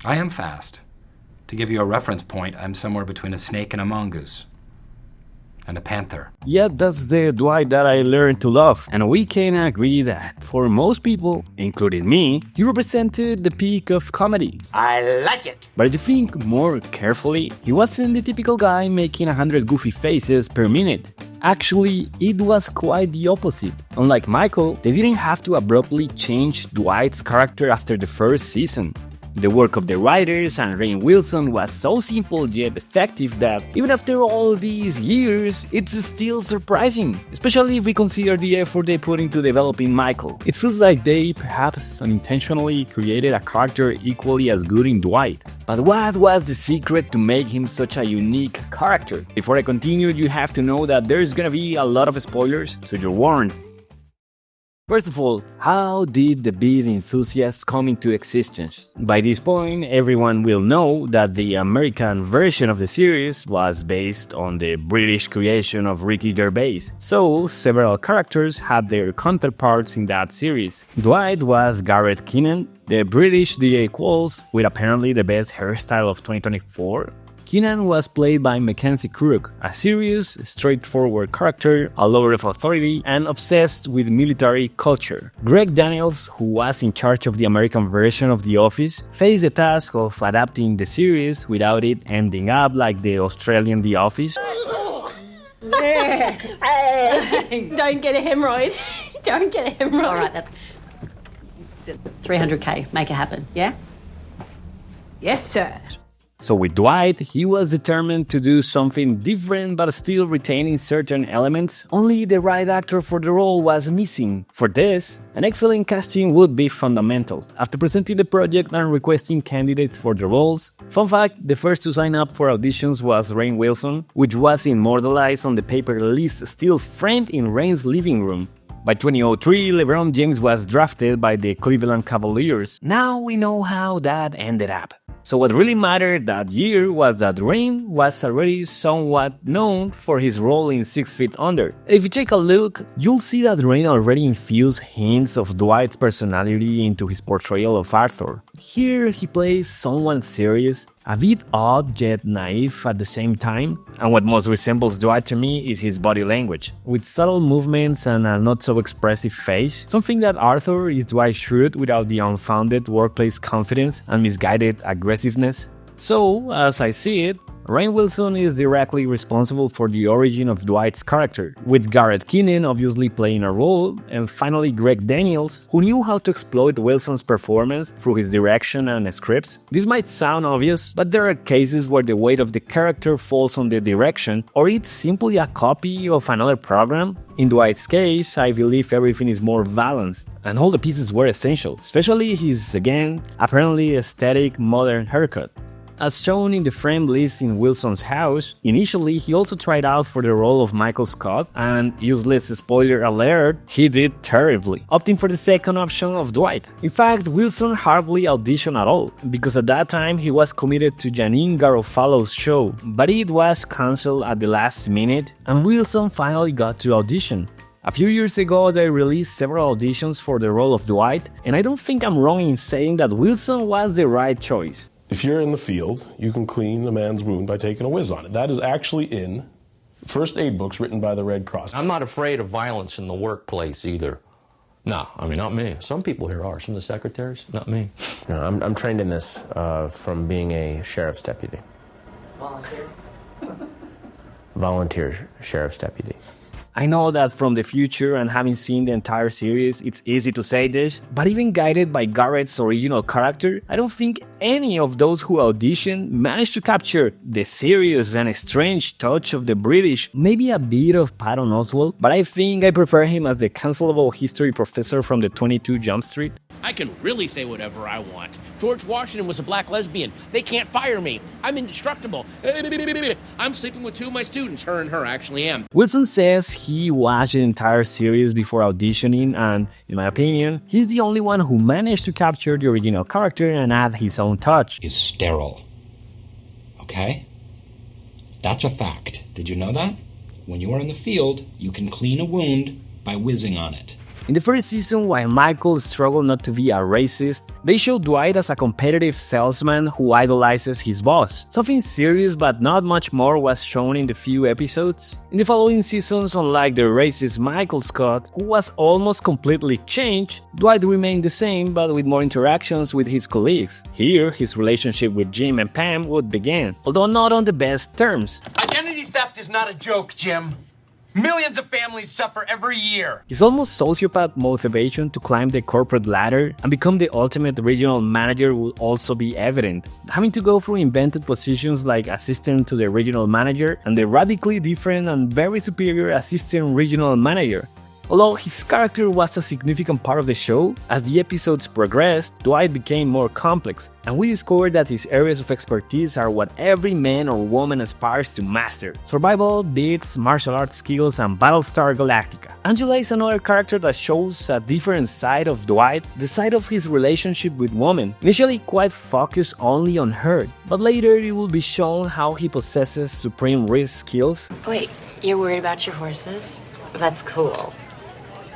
I am fast. To give you a reference point, I'm somewhere between a snake and a mongoose. And a panther. Yeah, that's the Dwight that I learned to love, and we can agree that, for most people, including me, he represented the peak of comedy. I like it! But if you think more carefully, he wasn't the typical guy making 100 goofy faces per minute. Actually, it was quite the opposite. Unlike Michael, they didn't have to abruptly change Dwight's character after the first season. The work of the writers and Rainn Wilson was so simple yet effective that, even after all these years, it's still surprising, especially if we consider the effort they put into developing Michael. It feels like they, perhaps unintentionally, created a character equally as good in Dwight. But what was the secret to make him such a unique character? Before I continue, you have to know that there's gonna be a lot of spoilers, so you're warned. First of all, how did the beat enthusiasts come into existence? By this point, everyone will know that the American version of the series was based on the British creation of Ricky Gervais, so several characters had their counterparts in that series. Dwight was Gareth Keenan, the British DJ Qualls, with apparently the best hairstyle of 2024. Keenan was played by Mackenzie Crook, a serious, straightforward character, a lover of authority, and obsessed with military culture. Greg Daniels, who was in charge of the American version of The Office, faced the task of adapting the series without it ending up like the Australian The Office. Don't get a hemorrhoid. Don't get a hemorrhoid. All right, that's 300K. Make it happen, yeah? Yes, sir. So with Dwight, he was determined to do something different but still retaining certain elements. Only the right actor for the role was missing. For this, an excellent casting would be fundamental. After presenting the project and requesting candidates for the roles, fun fact, the first to sign up for auditions was Rainn Wilson, which was immortalized on the paper list still framed in Rainn's living room. By 2003, LeBron James was drafted by the Cleveland Cavaliers. Now we know how that ended up. So what really mattered that year was that Rainn was already somewhat known for his role in 6 Feet Under. If you take a look, you'll see that Rainn already infused hints of Dwight's personality into his portrayal of Arthur. Here he plays someone serious, a bit odd yet naive at the same time, and what most resembles Dwight to me is his body language, with subtle movements and a not-so-expressive face, something that Arthur is Dwight Schrute without the unfounded workplace confidence and misguided aggressiveness. So, as I see it, Rainn Wilson is directly responsible for the origin of Dwight's character, with Gareth Keenan obviously playing a role, and finally Greg Daniels, who knew how to exploit Wilson's performance through his direction and scripts. This might sound obvious, but there are cases where the weight of the character falls on the direction, or it's simply a copy of another program. In Dwight's case, I believe everything is more balanced, and all the pieces were essential, especially his, again, apparently aesthetic modern haircut. As shown in the framed list in Wilson's house, initially he also tried out for the role of Michael Scott, and useless spoiler alert, he did terribly, opting for the second option of Dwight. In fact, Wilson hardly auditioned at all, because at that time he was committed to Janeane Garofalo's show, but it was cancelled at the last minute, and Wilson finally got to audition. A few years ago, they released several auditions for the role of Dwight, and I don't think I'm wrong in saying that Wilson was the right choice. If you're in the field, you can clean a man's wound by taking a whiz on it. That is actually in first aid books written by the Red Cross. I'm not afraid of violence in the workplace either. No, I mean, not me. Some people here are. Some of the secretaries, not me. No, I'm trained in this from being a sheriff's deputy. Volunteer? Volunteer sheriff's deputy. I know that from the future and having seen the entire series, it's easy to say this, but even guided by Gareth's original character, I don't think any of those who auditioned managed to capture the serious and strange touch of the British, maybe a bit of Patton Oswalt, but I think I prefer him as the cancelable history professor from the 22 Jump Street. I can really say whatever I want. George Washington was a black lesbian. They can't fire me. I'm indestructible. I'm sleeping with 2 of my students. Her and her, actually am. Wilson says he watched the entire series before auditioning, and, in my opinion, he's the only one who managed to capture the original character and add his own touch. Is sterile. Okay? That's a fact. Did you know that? When you are in the field, you can clean a wound by whizzing on it. In the first season, while Michael struggled not to be a racist, they show Dwight as a competitive salesman who idolizes his boss. Something serious but not much more was shown in the few episodes. In the following seasons, unlike the racist Michael Scott, who was almost completely changed, Dwight remained the same but with more interactions with his colleagues. Here, his relationship with Jim and Pam would begin, although not on the best terms. Identity theft is not a joke, Jim. Millions of families suffer every year. His almost sociopath motivation to climb the corporate ladder and become the ultimate regional manager will also be evident, having to go through invented positions like assistant to the regional manager and the radically different and very superior assistant regional manager. Although his character was a significant part of the show, as the episodes progressed, Dwight became more complex, and we discovered that his areas of expertise are what every man or woman aspires to master: survival, beats, martial arts skills, and Battlestar Galactica. Angela is another character that shows a different side of Dwight, the side of his relationship with women, initially quite focused only on her, but later it will be shown how he possesses supreme risk skills. Wait, you're worried about your horses? That's cool.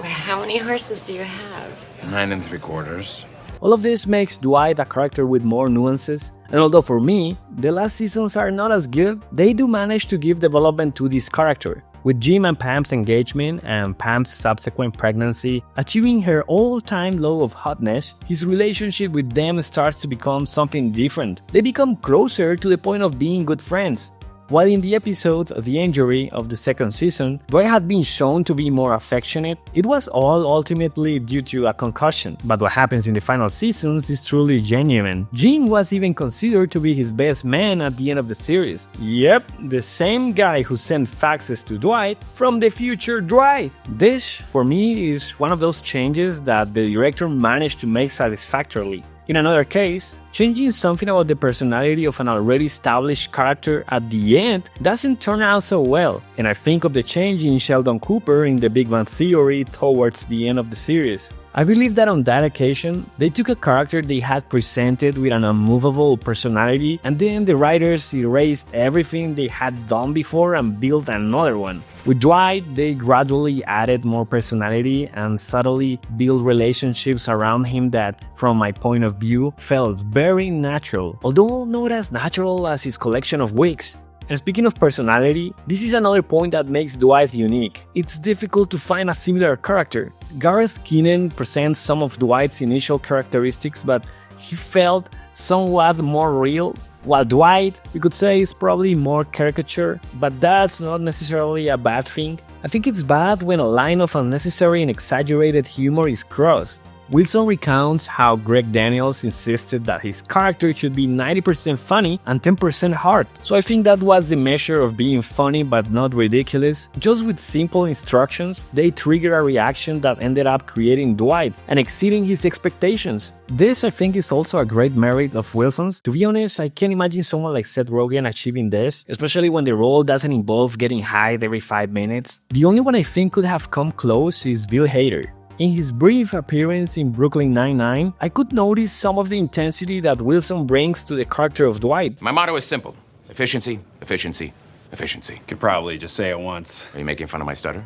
How many horses do you have? 9 3/4. All of this makes Dwight a character with more nuances, and although for me, the last seasons are not as good, they do manage to give development to this character. With Jim and Pam's engagement and Pam's subsequent pregnancy achieving her all-time low of hotness, his relationship with them starts to become something different. They become closer to the point of being good friends. While in the episodes The Injury of the second season, Dwight had been shown to be more affectionate, it was all ultimately due to a concussion. But what happens in the final seasons is truly genuine. Jim was even considered to be his best man at the end of the series. Yep, the same guy who sent faxes to Dwight from the future Dwight. This, for me, is one of those changes that the director managed to make satisfactorily. In another case, changing something about the personality of an already established character at the end doesn't turn out so well, and I think of the change in Sheldon Cooper in The Big Bang Theory towards the end of the series. I believe that on that occasion, they took a character they had presented with an unmovable personality, and then the writers erased everything they had done before and built another one. With Dwight, they gradually added more personality and subtly built relationships around him that, from my point of view, felt very natural, although not as natural as his collection of wigs. And speaking of personality, this is another point that makes Dwight unique. It's difficult to find a similar character. Gareth Keenan presents some of Dwight's initial characteristics, but he felt somewhat more real, while Dwight, we could say, is probably more caricature, but that's not necessarily a bad thing. I think it's bad when a line of unnecessary and exaggerated humor is crossed. Wilson recounts how Greg Daniels insisted that his character should be 90% funny and 10% heart. So I think that was the measure of being funny but not ridiculous. Just with simple instructions, they triggered a reaction that ended up creating Dwight and exceeding his expectations. This, I think, is also a great merit of Wilson's. To be honest, I can't imagine someone like Seth Rogen achieving this, especially when the role doesn't involve getting high every 5 minutes. The only one I think could have come close is Bill Hader. In his brief appearance in Brooklyn Nine-Nine, I could notice some of the intensity that Wilson brings to the character of Dwight. My motto is simple: efficiency, efficiency, efficiency. Could probably just say it once. Are you making fun of my stutter?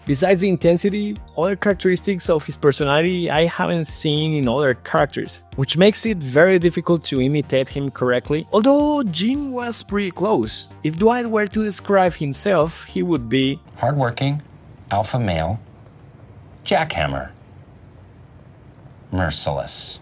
Besides the intensity, other characteristics of his personality I haven't seen in other characters, which makes it very difficult to imitate him correctly, although Jim was pretty close. If Dwight were to describe himself, he would be hardworking, alpha male, jackhammer, merciless.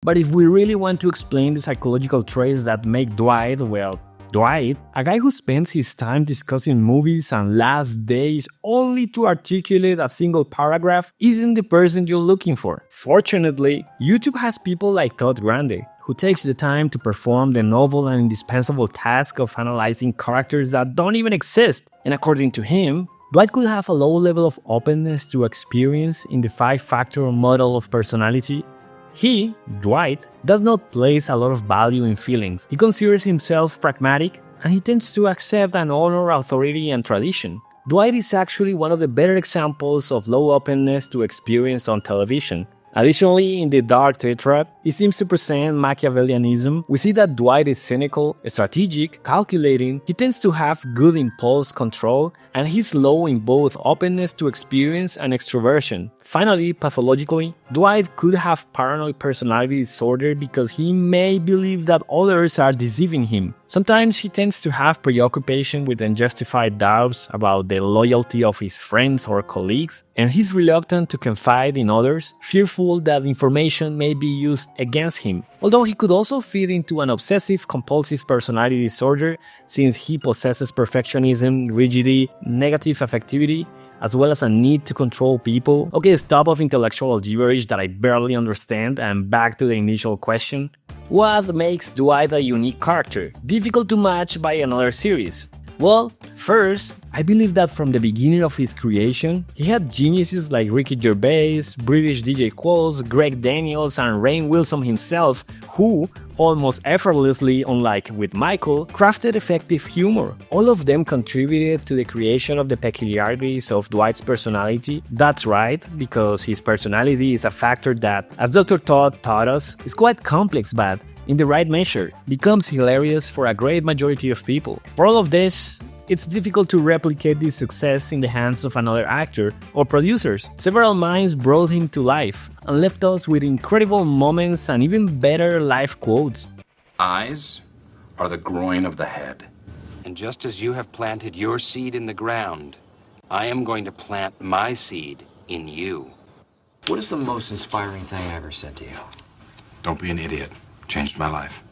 But if we really want to explain the psychological traits that make Dwight, well, Dwight, a guy who spends his time discussing movies and last days only to articulate a single paragraph, isn't the person you're looking for. Fortunately, YouTube has people like Todd Grande, who takes the time to perform the novel and indispensable task of analyzing characters that don't even exist. And according to him, Dwight could have a low level of openness to experience in the 5-factor model of personality. He, Dwight, does not place a lot of value in feelings. He considers himself pragmatic, and he tends to accept and honor authority and tradition. Dwight is actually one of the better examples of low openness to experience on television. Additionally, in the Dark Tetrad, he seems to present Machiavellianism. We see that Dwight is cynical, strategic, calculating, he tends to have good impulse control, and he's low in both openness to experience and extroversion. Finally, pathologically, Dwight could have paranoid personality disorder because he may believe that others are deceiving him. Sometimes he tends to have preoccupation with unjustified doubts about the loyalty of his friends or colleagues, and he's reluctant to confide in others, fearful that information may be used against him. Although he could also fit into an obsessive-compulsive personality disorder since he possesses perfectionism, rigidity, negative affectivity, as well as a need to control people. Okay, stop of intellectual gibberish that I barely understand, and back to the initial question. What makes Dwight a unique character, difficult to match by another series? Well, first, I believe that from the beginning of his creation, he had geniuses like Ricky Gervais, British DJ Qualls, Greg Daniels, and Rainn Wilson himself, who, almost effortlessly, unlike with Michael, crafted effective humor. All of them contributed to the creation of the peculiarities of Dwight's personality. That's right, because his personality is a factor that, as Dr. Todd taught us, is quite complex but, in the right measure, becomes hilarious for a great majority of people. For all of this, it's difficult to replicate this success in the hands of another actor or producers. Several minds brought him to life and left us with incredible moments and even better life quotes. Eyes are the groin of the head. And just as you have planted your seed in the ground, I am going to plant my seed in you. What is the most inspiring thing I ever said to you? Don't be an idiot. Changed my life.